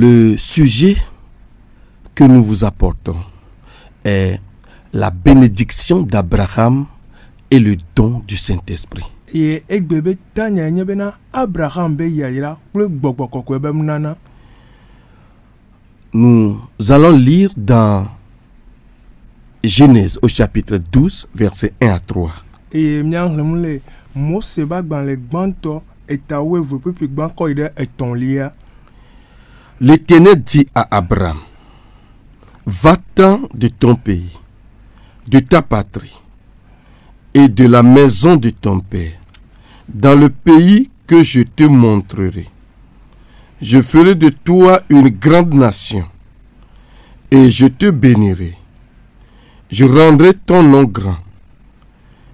Le sujet que nous vous apportons est la bénédiction d'Abraham et le don du Saint-Esprit. Nous allons lire dans Genèse au chapitre 12, versets 1 à 3. L'Éternel dit à Abraham: Va-t'en de ton pays, de ta patrie et de la maison de ton père, dans le pays que je te montrerai. Je ferai de toi une grande nation et je te bénirai. Je rendrai ton nom grand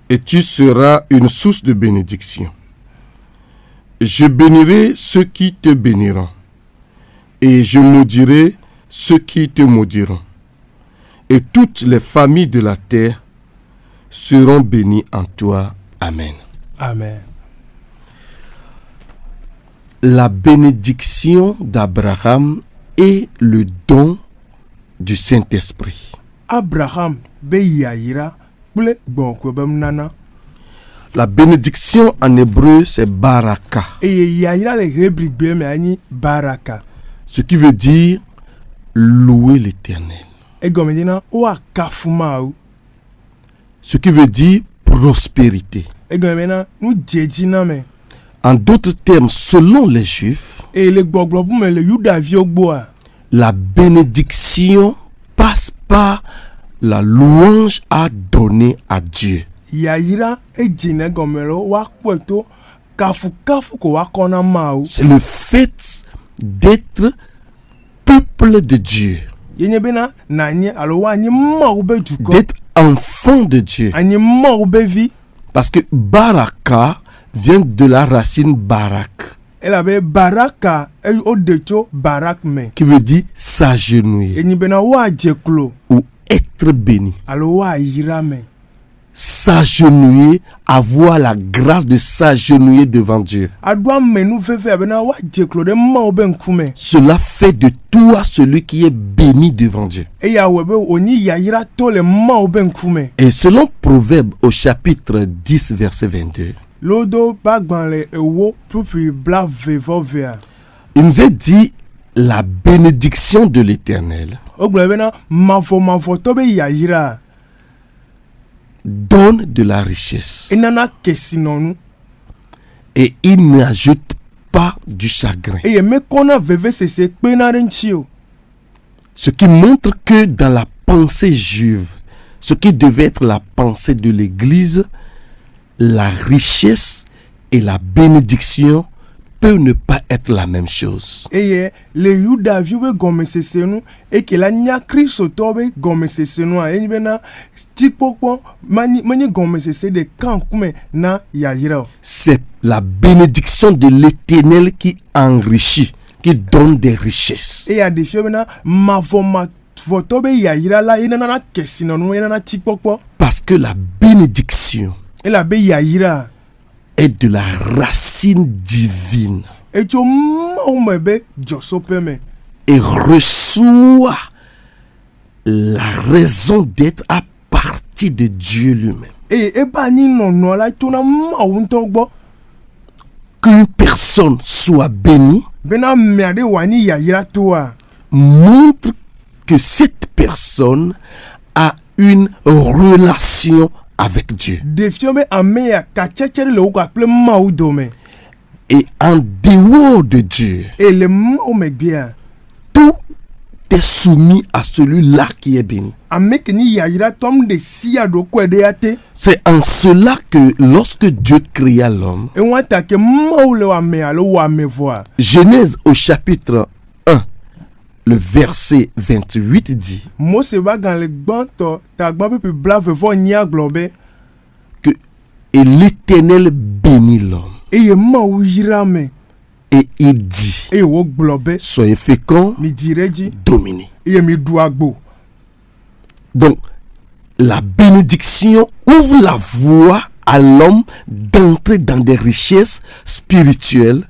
et tu seras une source de bénédiction. Je bénirai ceux qui te béniront et je maudirai ceux qui te maudiront. Et toutes les familles de la terre seront bénies en toi. Amen. Amen. La bénédiction d'Abraham et le don du Saint-Esprit. Abraham beyayira ble gbonko bemnana. La bénédiction en hébreu c'est baraka. Et yayira le hebri be me ani baraka. Ce qui veut dire louer l'Éternel. E gomedina wa kafuma ou. Ce qui veut dire prospérité. E gomena nu djejina me. En d'autres termes, selon les Juifs, Et le gbogbo me le yuda viogboa. la bénédiction passe par la louange à donner à Dieu. Yayira e jine gomelo wa kweto kafu ko wa kona mau. C'est le fait d'être peuple de Dieu, Yenye bena nanye alo wa ni mau be juko. d'être enfant de Dieu. Ani mau be vi. Parce que baraka vient de la racine barak, Elle avait baraka et au decho barak me. qui veut dire s'agenouiller Yenye bena wa jeklo ou être béni. alo wa yira me. S'agenouiller, avoir la grâce de s'agenouiller devant Dieu. Adwa menu fefe abena wa jeklo de mau be nkume. Cela fait de toi celui qui est béni devant Dieu. E ya webe oni yayira to le mau be nkume. Et selon Proverbe au chapitre 10, verset 22, Lodo bagban le ewo pupi bla vevo vea. il nous est dit la bénédiction de l'Éternel Ogble bena mavo to be yayira. donne de la richesse Enana kesinonu. et il n'ajoute pas du chagrin. E ye me kona veve sese pena renchio. Ce qui montre que dans la pensée juive, ce qui devait être la pensée de l'Église, la richesse et la bénédiction peuvent ne pas être la même chose. E ye le yuda viwe gome sese nu e ke la nyakri soto be gome sese nu a enyi bena tikpokpo mani gome sese de kankume na yayira. C'est la bénédiction de l'Éternel qui enrichit, qui donne des richesses. E ya de fio bena mavo to be yayira la enana kesinonu enana tikpokpo. Parce que la bénédiction E la be yayira. est de la racine divine E cho mau be josope me. et reçoit la raison d'être à partir de Dieu lui-même. E ba ni nono la cho na mau ntogbo. Qu'une personne soit bénie Bena meade wani yayira toa. montre que cette personne a une relation avec Dieu. De fio be ame ya kachechere le uka ple mau dome. Et en dehors de Dieu, Et le mau me bien. tout est soumis à celui-là qui est béni. Ame ke ni yayira tom de siya do kwede ate. C'est en cela que lorsque Dieu créa l'homme, E wanta ke mau le ame alo wa me voa. Genèse au chapitre 1, le verset 28 dit Mose ba gan le gbanto ta gban pe bla vevo nya globe. que et l'Éternel bénit l'homme. E ye mau yira me. Et il dit, E wo globe. soyez féconds, Mi direji. dominez. E ye mi duagbo. Donc, la bénédiction ouvre la voie à l'homme d'entrer dans des richesses spirituelles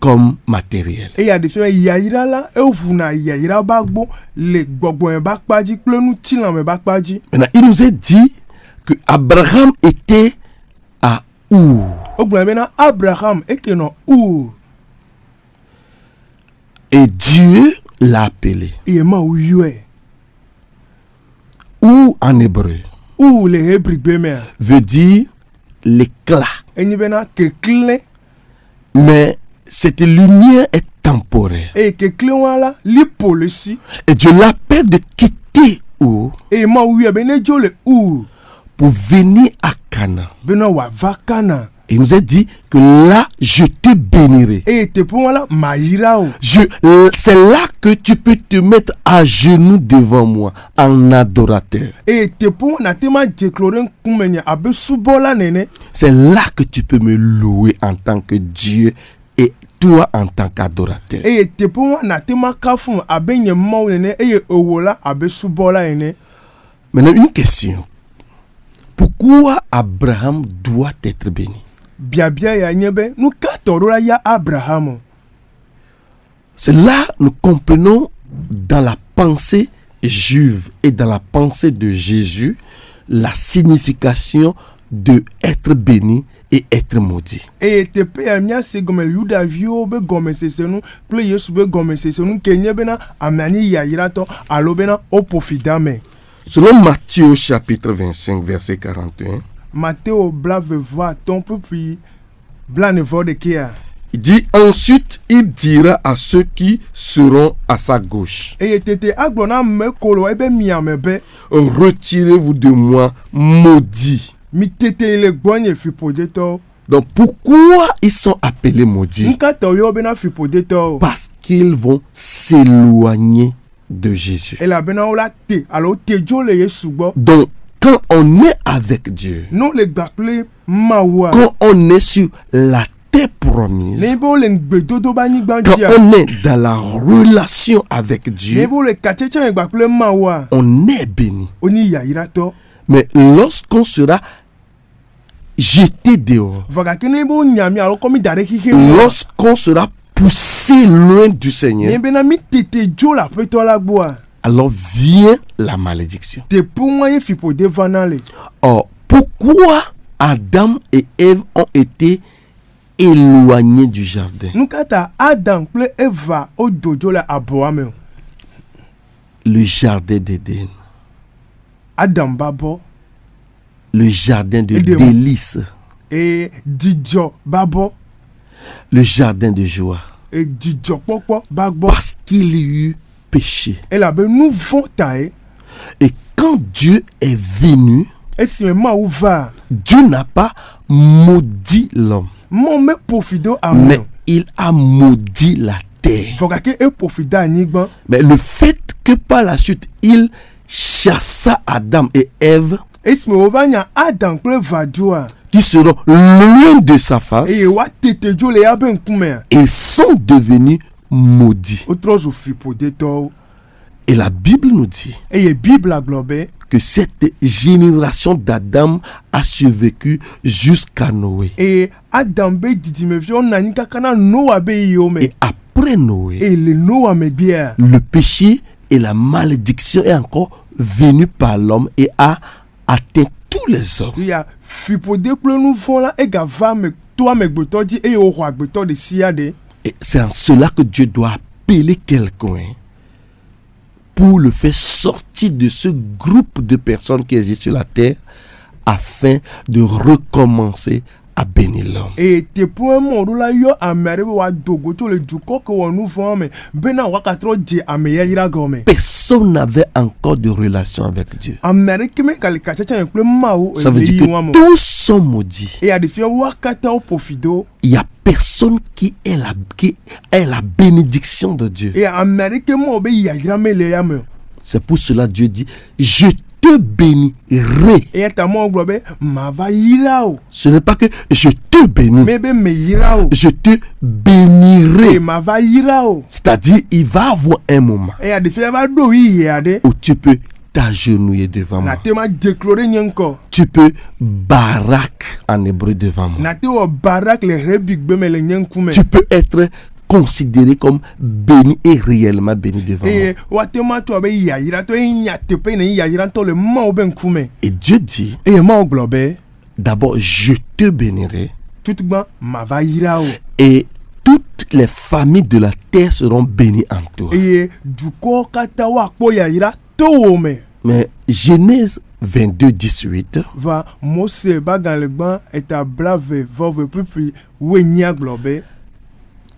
comme matériel. Et il y a des fois yayira là et vuna yayira bagbo le gbogbo en bakpaji plenu tilan me bakpaji. Maintenant, il nous est dit que Abraham était à Our. Ogbo maintenant Abraham et que non Our. Et Dieu l'a appelé. Et ma uyue. Our en hébreu Ou le hebri bemer. veut dire l'éclat. Et ni bena que clé Mais cette lumière est temporaire. et que clé wala li polisi. Et Dieu l'appelle de quitter Our Et ma uyue bene jo le Ou. pour venir à Canaan. Bena wa vakana. Et il nous a dit que là, je te bénirai. Et te pour wala maïra o. C'est là que tu peux te mettre à genoux devant moi en adorateur. Et te pour na te ma déclarer kumenya abe subola nene. C'est là que tu peux me louer en tant que Dieu et toi en tant qu'adorateur. Et te pour na te ma kafum abe nye mau nene et owola abe subola nene. Maintenant, une question. Pourquoi Abraham doit être béni? Biabia ya nyebe nous katorola ya Abraham. C'est là nous comprenons dans la pensée juive et dans la pensée de Jésus la signification de être béni et être maudit. Et te pe ya mia se gomel yuda vio be gomel sesenu ple yesu be gomel sesenu kenye bena amani ya irato alo bena opofidame. Selon Matthieu chapitre 25 verset 41, Matthéo blave voix ton peu puis blanc de kia. il dit ensuite il dira à ceux qui seront à sa gauche, Et tete aglona me kolo ebe miamebe retirez-vous de moi maudits. mi tete le gbogne fipodeto. Donc pourquoi ils sont appelés maudits? Nka to yo bena fipodeto. Parce qu'ils vont s'éloigner de Jésus. Et la bena ola te alors te jo le yesu gbo. Donc quand on est avec Dieu, Non le gbaple mawa. quand on est sur la terre promise, Nebo le ngbedodo ba ni quand gbandia. on est dans la relation avec Dieu, Nebo le kachecha gbaple mawa. on est béni. Oni ya irato. Mais lorsqu'on sera jeté dehors, Vaga ke nebo nyami alors comme dare ki ke. lorsqu'on sera poussé loin du Seigneur, Nebo na mi tete jo la peto la gboa. alors vient la malédiction. Te pour moi ye fipode vanale. Or, pourquoi Adam et Ève ont été éloignés du jardin? Nukata Adam ple Eva o dojo la aboame. Le jardin d'Éden, Adam babo le jardin de Éden. délices, e dijo babo le jardin de joie. e dijo popo bagbo. Parce qu'il y eut péché. Et la be nous vont tae. Et quand Dieu est venu, Et si me ma ouva. Dieu n'a pas maudit l'homme, Mon me profido a mais me. il a maudit la terre. Vaga ke e profida anigban. Mais le fait que par la suite, il chassa Adam et Ève, Et si me ovanya Adam ple vadjoa. qui seront loin de sa face, E wa tete jo le ya ben kume. ils sont devenus maudits. Otro zo fipode to. Et la Bible nous dit E ye Bible a globe. que cette génération d'Adam a survécu jusqu'à Noé. E Adam be didi me vio nani kakana Noah be yo me. Et après Noé, E le Noah me bia. le péché et la malédiction est encore venu par l'homme et a atteint tous les hommes. Ya fipode ple nous vont là e ga va me toi me gbeto di e o roi gbeto de siade. Et c'est en cela que Dieu doit appeler quelqu'un pour le faire sortir de ce groupe de personnes qui existent sur la terre afin de recommencer à bénir l'homme. Et te pour mon la yo amere wa dogo to le duko ko wonu fo me bena wa katro di ameya ira gome. Personne n'avait encore de relation avec Dieu. Amere kime kali kachacha en ple mawo Ça veut dire que tous sont maudits. et a de fio wa kata o profido Il n'y a personne qui est la bénédiction de Dieu. et amere ke mo be ya ira mele ya me. C'est pour cela Dieu dit, je te bénirai. Et ta mo globe ma va ira o. Ce n'est pas que je te bénis, Me be me ira o. je te Et bénirai. ma va ira o. C'est-à-dire, il va avoir un moment Et a de fio va do yi ya de. où tu peux t'agenouiller devant Na moi. te ma déclarer nyenko. Tu peux barak en hébreu devant moi. Na te o barak le rebig be me le nyenkume. Tu peux être considéré comme béni et réellement béni devant moi. eye watema to be yayira to nya tepe ne yayira to le ma obe nkume Et Dieu dit, eye ma oglobe d'abord, je te bénirai tutugba ma va yira o et toutes les familles de la terre seront bénies en toi. eye duko kata wa po yayira to wo me. Mais Genèse 22, 18, Va Mose ba dans le ban établave vove puis wenya globe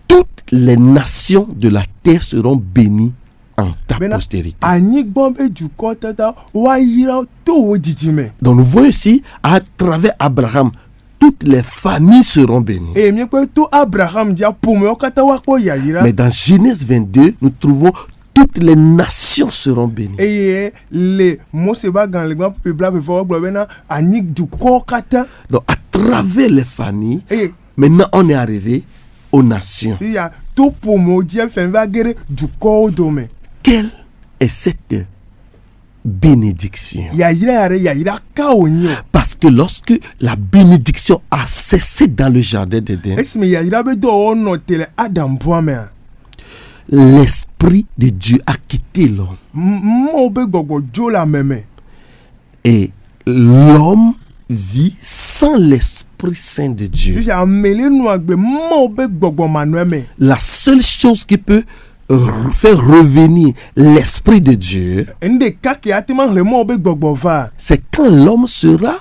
toutes les nations de la terre seront bénies en ta Bena, postérité. ani gbombe duko tata wa yira to wo jijime Donc nous voyons ici, à travers Abraham, toutes les familles seront bénies. e mi ko to Abraham dia pume o kata wa po yayira Mais dans Genèse 22, nous trouvons toutes les nations seront bénies. eye le Mose ba dans le ban puis blave vove globe na ani duko kata Donc à travers les familles, e maintenant on est arrivé aux nations. ya to pume dia fen va gere duko dome Quelle est cette bénédiction? yayira ka onyo Parce que lorsque la bénédiction a cessé dans le jardin d'Éden, esme yayira be do ono tele Adam boame l'Esprit de Dieu a quitté l'homme. mo be gbogbo jo la meme Et l'homme vit sans l'Esprit Saint de Dieu. ya mele nu agbe mo be gbogbo manueme La seule chose qui peut faire revenir l'Esprit de Dieu, ende kake atema le mo be gbogbo va c'est quand l'homme sera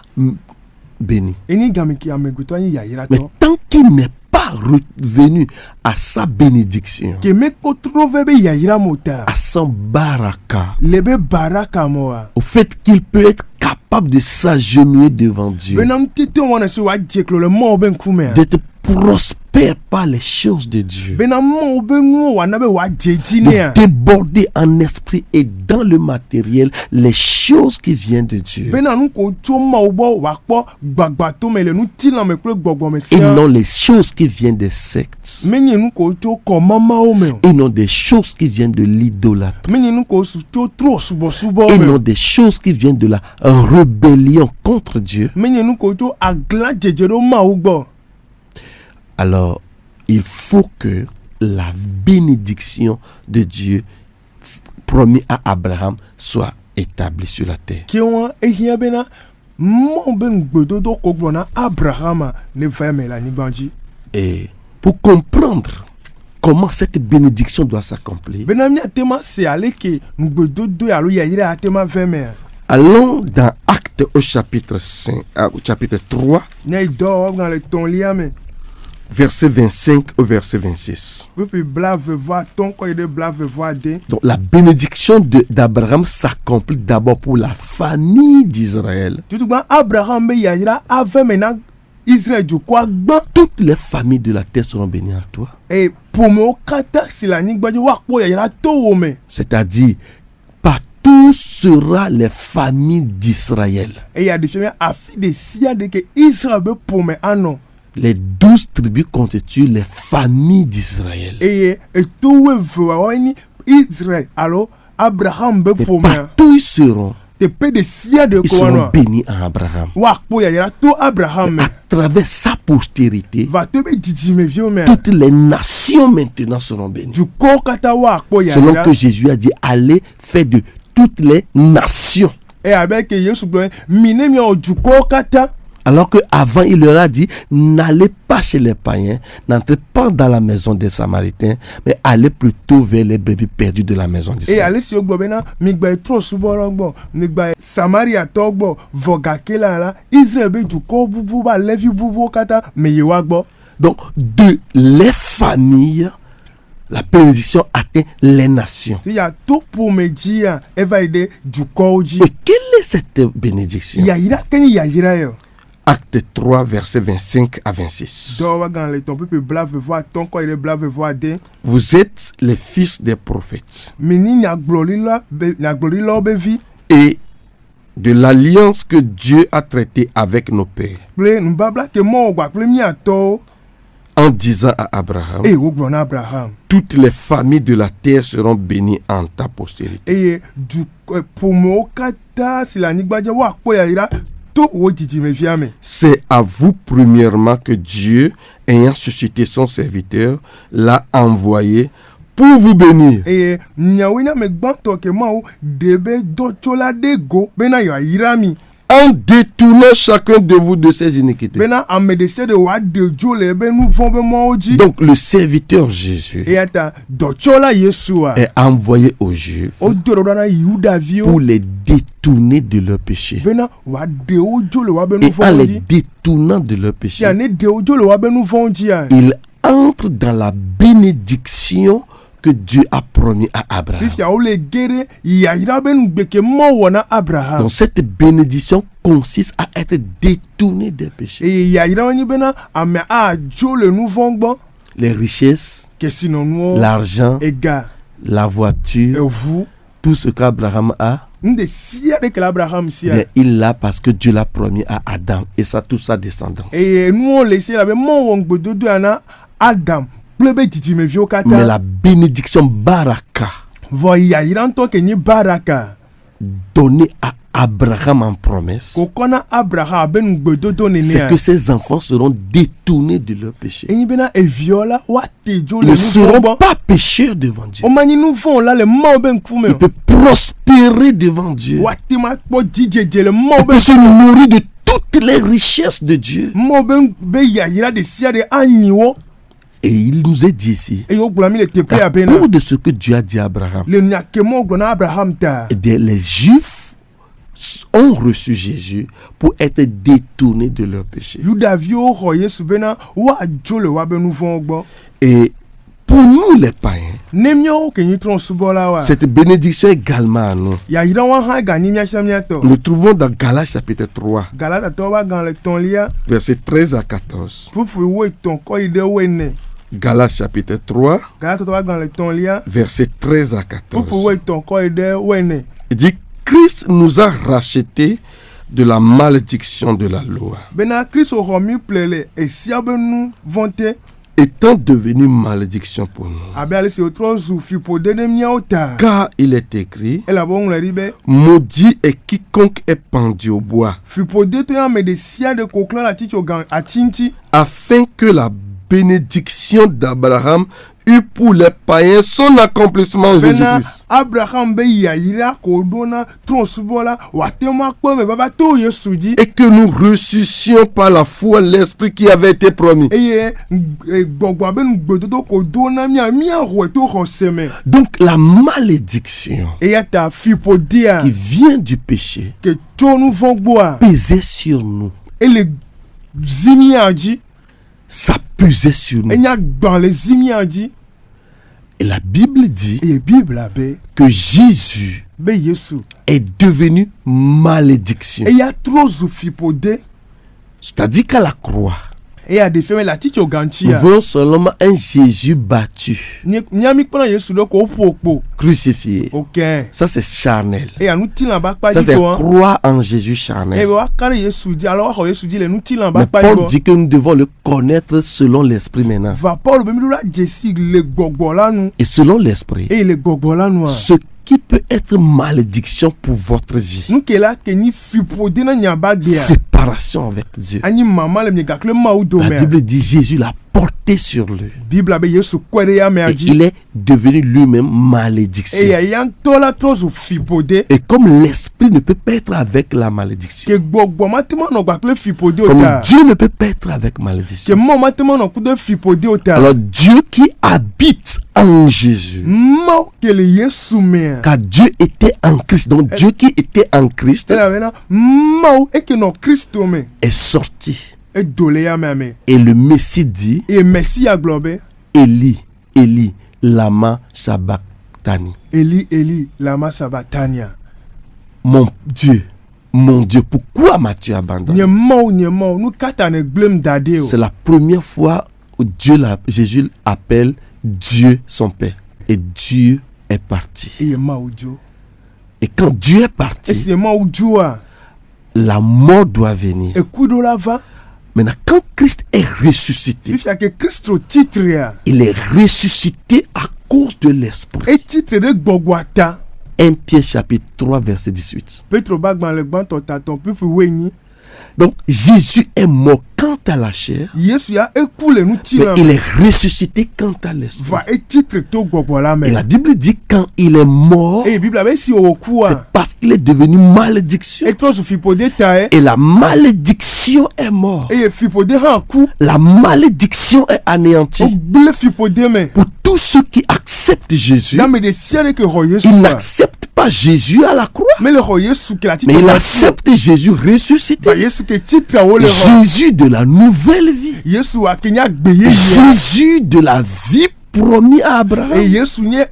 béni. eni gami ki ameguto yin yayira Mais to tant qu'il n'est pas revenu à sa bénédiction, ke me ko trouve be yayira mota à son baraka, lebe baraka moa au fait qu'il peut être capable de s'agenouiller devant Dieu, benam tete wona se wa jeklo le mo be nkume d'être prospère par les choses de Dieu, benam mo be nu wa na be wa jejine de déborder en esprit et dans le matériel les choses qui viennent de Dieu benam ko to ma obo wa po gbagba to me le nu tilan me pe gbogbo me et sia non les choses qui viennent des sectes menyi nu ko to ko mama o me et non des choses qui viennent de l'idolâtrie menyi nu ko su to tro subo et me non des choses qui viennent de la rébellion contre Dieu. menyi nu ko to agla jejero ma ugbo. Alors il faut que la bénédiction de Dieu promis à Abraham soit établie sur la terre. Ki won ehia bena mo be ngbedodo ko gbona Abraham ne fa me la nigbanji Et pour comprendre comment cette bénédiction doit s'accomplir, bena mi atema se ale ke ngbedodo ya lo yayira atema fa me allons dans Actes au chapitre 5, au chapitre 3, ne do dans le ton liame verset 25 au verset 26. puis blave voir ton ko de blave voir de Donc la bénédiction d'Abraham s'accomplit d'abord pour la famille d'Israël. tout ba Abraham be yayira ave me na Israël du kwa gban Toutes les familles de la terre seront bénies en toi. e pour me kata si la nigbanji wa ko yayira to wo me C'est-à-dire, partout sera les familles d'Israël. e ya de chemin afi de sia de que Israël be pour me anon Les 12 tribus constituent les familles d'Israël. et to we voa ni Israël alors Abraham be Et pour me partout ils seront, te pe de sia de ils seront ko bénis en Abraham. wa ko yayira to Abraham À travers sa postérité, va te be didime vieux me toutes les nations maintenant seront bénies. du ko kata wa ko Selon yayira que Jésus a dit, allez faire de toutes les nations. et avec Yesu glo mine mi o du ko kata Alors qu'avant, il leur a dit, n'allez pas chez les païens, n'entrez pas dans la maison des Samaritains, mais allez plutôt vers les brebis perdues de la maison et d'Israël. ale si o gbo bena mi gba tro suboro gbo mi gba Samaria to gbo voga kela la Israël be du ko bubu ba levi bubu kata me ye wa gbo Donc, de les familles, la bénédiction atteint les nations. ti ya to pour me dia eva ide du ko ji Et quelle est cette bénédiction? yayira keni yayira yo Acte 3, verset 25 à 26. do wa gan le ton peu blave voir ton ko ile blave voir de Vous êtes les fils des prophètes mini na glori lo be vi et de l'alliance que Dieu a traitée avec nos pères, ple nu babla ke mo gba ple mi ato en disant à Abraham, e wo gbo na Abraham toutes les familles de la terre seront bénies en ta postérité. et du pour me kata si la nigbaje wa ko yayira to wo didime via me. C'est à vous premièrement que Dieu, ayant suscité son serviteur, l'a envoyé pour vous bénir. Eye nyawe nya me gbanto ke ma o debe do chola de go bena yo ayirami. En détournant chacun de vous de ses iniquités. Bena amedese de wa de jole be nu von be mo oji. Donc le serviteur Jésus E ata do chola Yesua. est envoyé aux Juifs O do na Yuda vio. pour les détourner de leurs péchés. Bena wa de o jole wa be nu Et von en les oji. détournant de leurs péchés, Ya ne de o jole wa be nu von oji ya. il entre dans la bénédiction que Dieu a promis à Abraham. Fifia o le gere ya ira be nu gbeke mo wona Abraham. Donc cette bénédiction consiste à être détourné des péchés. E ya ira wani bena ame a jole nu von gbo. Les richesses, Ke sinon no l'argent, ega la e voiture, vous tout ce qu'Abraham a, nde sia de que Abraham sia. bien, il l'a parce que Dieu l'a promis à Adam et ça toute sa descendance. Et nous on laissé la be mon won gbodo do ana Adam plebe titi me vio Mais kata. la bénédiction baraka Vo ya iranto ke ni baraka. donnée à Abraham en promesse, Ko kona Abraham ben gbodo do ne c'est ne. que ses enfants seront détournés de leurs péchés. Enyi bena e viola wa tejo Ils le ne nou seront bon. pas pécheurs devant Dieu. O mani nou fon la le mo ben kume. Ils peuvent prospérer devant Dieu. Wa ti ma po DJ le mo Ils ben peuvent se nourrir de toutes les richesses de Dieu. mo ben be ya ira de sia de aniwo. Et il nous est dit ici, E yo glami le tepe à ya bena. cause de ce que Dieu a dit à Abraham, Le nyake mo glona Abraham ta. eh bien, les Juifs ont reçu Jésus pour être détournés de leurs péchés. Yuda vio ho Yesu bena wa jole wa ben nou fon gbo. Et pour nous les païens, Nemio ke ni tron subola wa. cette bénédiction également à nous. Ya ira wa ha ga ni mia shamia to. Nous trouvons dans Galates chapitre 3, Galata to wa gan le ton lia. versets 13 à 14. Pupu we ton ko ide we ne. Galates chapitre 3, Galata to wa gan le ton lia. versets 13 à Pupu 14. we ton ko ide we ne. Il dit, Christ nous a rachetés de la malédiction de la loi, Bena Christ o mi plele e sia be nu vonte. étant devenu malédiction pour nous. Abe ale se otro zu fi po de ne mia ota. Car il est écrit, E la bon le ribe. maudit est quiconque est pendu au bois, Fi po de to ya me de sia de kokla la ticho gan atinti. afin que la bénédiction d'Abraham eût pour les païens son accomplissement en Bena Jésus-Christ. Abraham be ya ira ko dona tron subola wa te ma po me baba to Yesu di. Et que nous ressuscions par la foi l'esprit qui avait été promis. Eye gbogbo abe nu gbododo ko dona mia ho to ho seme. Donc la malédiction Eye ta fi po dia qui vient du péché ke to nu von gbo a. pesait sur nous. Et le zimi aji. Ça pesait sur nous. Enya gban le zimi aji. Et la Bible dit Et Bible abe que Jésus be Yesu. est devenu malédiction. Et ya trop zu fi po de. C'est-à-dire qu'à la croix, Et ya de feme la ticho ganchi nous ya. voyons seulement un Jésus battu, Nyami kpona Yesu do ko po. crucifié. OK. Ça c'est charnel. Et ya nu tilan ba pa Ça di c'est ko. croix en Jésus Et charnel. wa kare Yesu di alors wa Yesu di le nu tilan ba Mais pa Paul di. dit que nous devons le connaître selon l'esprit maintenant. Va Paul be mi do la jesi le gbogbo la nu. Et selon l'esprit, Et le gbogbo la nu. ce qui peut être malédiction pour votre vie, Nu ke la ke ni fi po de na nya ba dia. séparation avec Dieu. Ani mama le mi gakle ma u do La me. Bible dit Jésus l'a porté sur lui. Bible abe Yesu kwere ya me Et aji. il est devenu lui-même Et malédiction. ya yan to la trop zu fi po de. Et comme l'esprit ne peut pas être avec la malédiction, Ke gbogbo matema no gakle fi po de comme ota. Dieu ne peut pas être avec Ke malédiction, mo matema no kude fi po de ota. alors Dieu qui habite en Jésus, Mo ke le Yesu me. car Dieu était en Christ, donc Dieu qui était en Christ Et la vena mo e ke no Christo me. est sorti. E dole ya me. Et le Messie dit, Et merci à globe. Eli, Eli, lama sabachthani. Eli lama sabatania. Mon Dieu, pourquoi m'as-tu abandonné? Nye mo nu kata ne glem dade o. C'est la première fois où Jésus appelle Dieu son Père. Et Dieu est parti. E ma ujo. Et quand Dieu est E parti, se ma ujo a. la mort doit venir. E kudo la va. Maintenant, quand Christ est ressuscité, Fifia ke Christo titre ya. il est ressuscité à cause de l'Esprit. E titre de gbogwata. 1 Pierre chapitre 3 verset 18. Petro bagban le gban to taton pufu wenyi. Donc Jésus est mort quant à la chair, Yesu ya ekule nu ti mais na il est ressuscité quant à l'esprit. va etitre to gbogbo la Et me la Bible dit quand il est mort, e Bible be si o ku c'est a parce qu'il est devenu malédiction. e tro su fipode ta e Et la malédiction est morte. e fipode han ku La malédiction est o anéantie. gbule fipode me Pour tous ceux qui acceptent Jésus, na me de siare ke ho Yesu ils a. n'acceptent pas Jésus à la croix, Mais le ho Yesu ke la ti mais ils to acceptent Jésus ba ressuscité. Yesu ke titre wo le ho Jésus de la nouvelle vie. Yesu a kenya gbeye ye Jésus de la vie promis à e Abraham. Yesu nye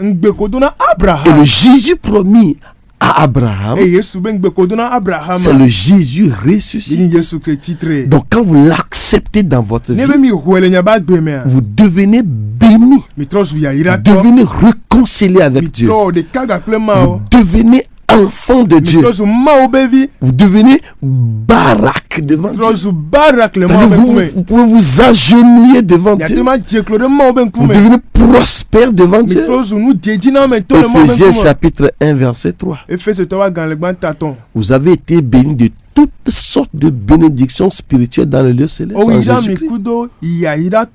ngbe kodo na Et le Abraham Jésus promis à Abraham, e Yesu be ngbe kodo na Abraham c'est le Jésus ressuscité. ni Yesu ke titre Donc quand vous l'acceptez dans votre ne vie, be mi huele nya ba gbe me a vous devenez béni. mi tro su ya ira Vous to devenez réconcilié mi avec Dieu. tro de kaga klema Vous o devenez enfant de mi Dieu. tro su ma o bevi Vous devenez barak devant tro Dieu. su barak le ma C'est-à-dire o vous, be vous pouvez vous agenouiller devant ya Dieu. te ma die klore ma o be Vous kume devenez prospère devant mi Dieu. tro su nu die dina me to le ma o be Éphésiens kume chapitre 1 verset 3. Efese to wa gan le gban taton Vous avez été bénis de toutes sortes de bénédictions spirituelles dans le lieu céleste. o En ira mi Jésus-Christ. kudo ya ira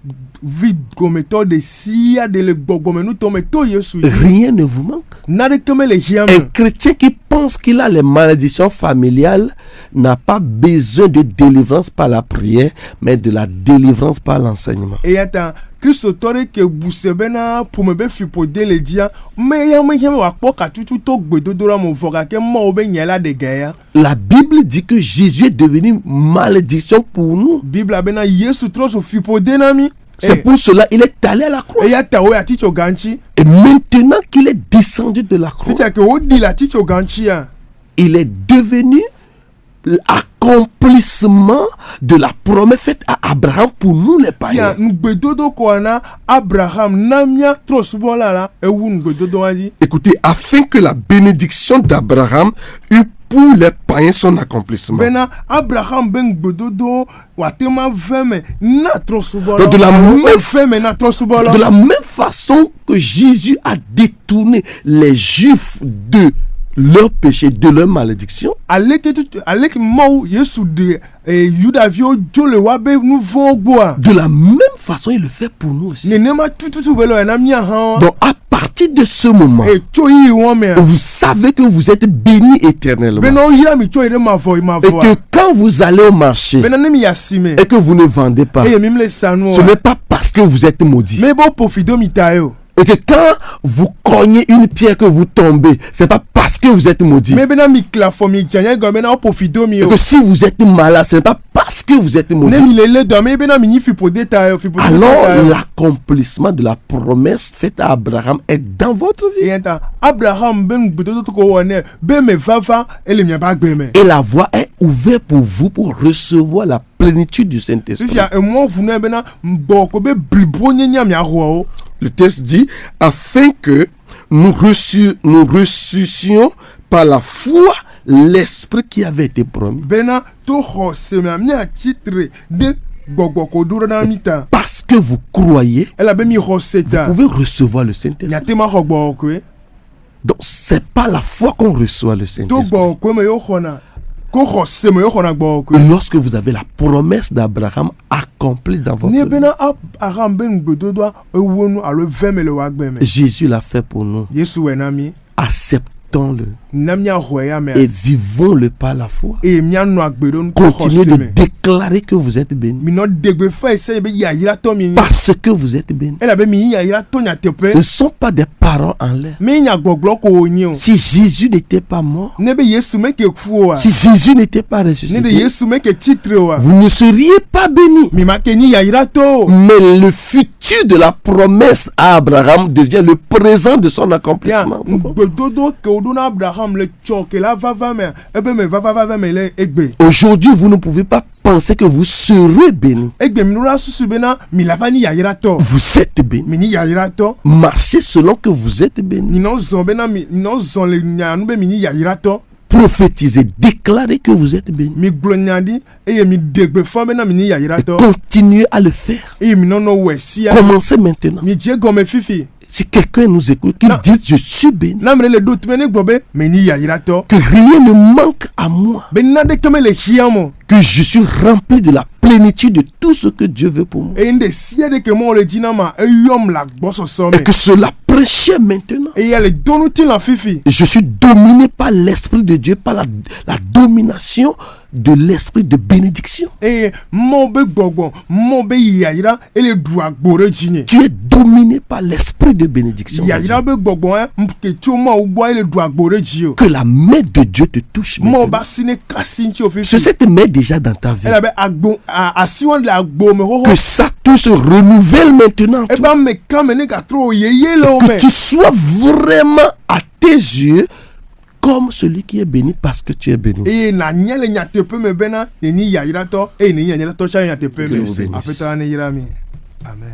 vid gometo de sia de le gbogbo nu to me to Yesu Rien ne vous manque. na de keme le hiam Un chrétien qui pense qu'il a les malédictions familiales n'a pas besoin de délivrance par la prière, mais de la délivrance par l'enseignement. e yata Kristo tore ke busebe na pume be fipode le dia me ya me hiam wa kpo ka tutu to gbedodora mo voka ke ma o be nyela de gaya La Bible dit que Jésus est devenu malédiction pour nous. Bible abena Yesu tro so fipode na mi C'est pour cela qu'il est allé à la croix. e yata o ya ticho ganchi Et maintenant qu'il est descendu de la croix, fita ke o di la ticho ganchi ya il est devenu l'accomplissement de la promesse faite à Abraham pour nous les ya païens. ngbedodo ko na Abraham na mia tro subo la la e wu ngbedodo waji Écoutez, afin que la bénédiction d'Abraham eût pour les païens son accomplissement. bena Abraham ben ngbedodo wa te ma veme na tro subo Donc, de la même- veme na tro subo la De la même façon que Jésus a détourné les Juifs de leur péché, de leur malédiction, aleke mau Yesu de Yuda vio jole wa be nu von gboa de la même façon il le fait pour nous aussi. ne ma tututu belo na mia han Donc à partir de ce moment, e to yi won me vous savez que vous êtes bénis éternellement. bena o yira mi to ire ma vo Et que quand vous allez au marché bena ne mi yasime et que vous ne vendez pas, e mi mle sanu ce n'est pas parce que vous êtes maudit. me bo pofido mi tayo Et que quand vous cognez une pierre que vous tombez, c'est pas parce que vous êtes maudit. me bena mi klafo mi janya go bena o pofido mi Et o que si vous êtes malade, ce n'est pas parce que vous êtes ne maudit. mi lele do me bena mi ni fipode tayo fipode Alors l'accomplissement de la promesse faite à Abraham est dans votre vie. e yanta Abraham ben ngbedodo to ko wona be me vava ele mi ba gbe me Et la voie est ouverte pour vous pour recevoir la plénitude du Saint-Esprit. fifia e mo vunu bena mbo ko be bribo nyanya mi aho o Le texte dit, afin que nous ressuscions par la foi l'Esprit qui avait été promis. bena to ho se mi a titre de gbogbo ko duro na mita Parce que vous croyez, ela be mi ho seta vous pouvez recevoir le nya Saint-Esprit. te ma ho gbo ko e Donc, c'est pas la foi qu'on reçoit le to Saint-Esprit. gbo ko me yo hona ko ho se me yo hona gbo ko Lorsque vous avez la promesse d'Abraham accomplie dans votre ni vie. bena Abraham ben gbedodo e wonu alo veme le wa gbe me Jésus l'a fait pour nous. Yesu we na mi Acceptons-le na mi ho ya me et vivons-le par la foi. e mi anu agbedo ko ho Continuez se de me déclarer que vous êtes bénis. mi no degbe fa ise be ya yira to mi Parce que vous êtes bénis. ela be mi ya yira to nya tepe Ce ne sont pas des paroles en l'air. mi nya gbogbo ko onyi o Si Jésus n'était pas mort, ne be Yesu me ke ku o si Jésus n'était pas ne de ressuscité, Yesu me ke titre o vous ne seriez pas bénis. mi ma ke ni ya yira to Mais le futur de la promesse à Abraham devient le présent de son ya accomplissement. ngbedodo ke o do na Abraham le cho ke la vava me ebe me vava me le egbe Aujourd'hui, vous ne pouvez pas penser que vous serez bénis. egbe mi no la susu be na mi la va ni ya yira to Vous êtes bénis. mi ni ya yira to Marchez selon que vous êtes bénis. ni no zon be na mi no zon le nya nu be mi ni ya yira to Prophétisez, déclarez que vous êtes bénis. mi glo nyandi eye mi degbe fa be na mi ni ya yira Et to continuez à le faire. eye mi no no we sia Commencez maintenant. mi je go me fifi Si quelqu'un nous écoute, qu'il Non. dise je suis béni. na mele le doute mene gbobe meni yayirato Que rien ne manque à moi. be na de keme le hiamo Que je suis rempli de la plénitude de tout ce que Dieu veut pour moi. e nde sie de ke mo le dinama e yom la gbososo Et me que cela prêchait maintenant. e ya le donu ti la fifi Et je suis dominé par l'Esprit de Dieu, par la domination de l'Esprit de bénédiction. e mo be gbogbo mo be yayira e le du agbore jinye Tu es dominé par l'Esprit de bénédiction. mon yayira Dieu. be gbogbo ke ti o mo ugbo e le du agbore ji o Que la main de Dieu te touche mo maintenant. ba sine kasi ti o Je fifi sais que main déjà dans ta vie. e la be agbo asiwon le agbo me ho Que ça tout se renouvelle maintenant. e ba me kan me ne ka tro yeye le o Que me tu sois vraiment à tes yeux comme celui qui est béni parce que tu es béni. e na nya le nya tepe me bena ni yayira to e ni nya to cha nya tepe Que me vous bénisse. afeta ne yira mi amen.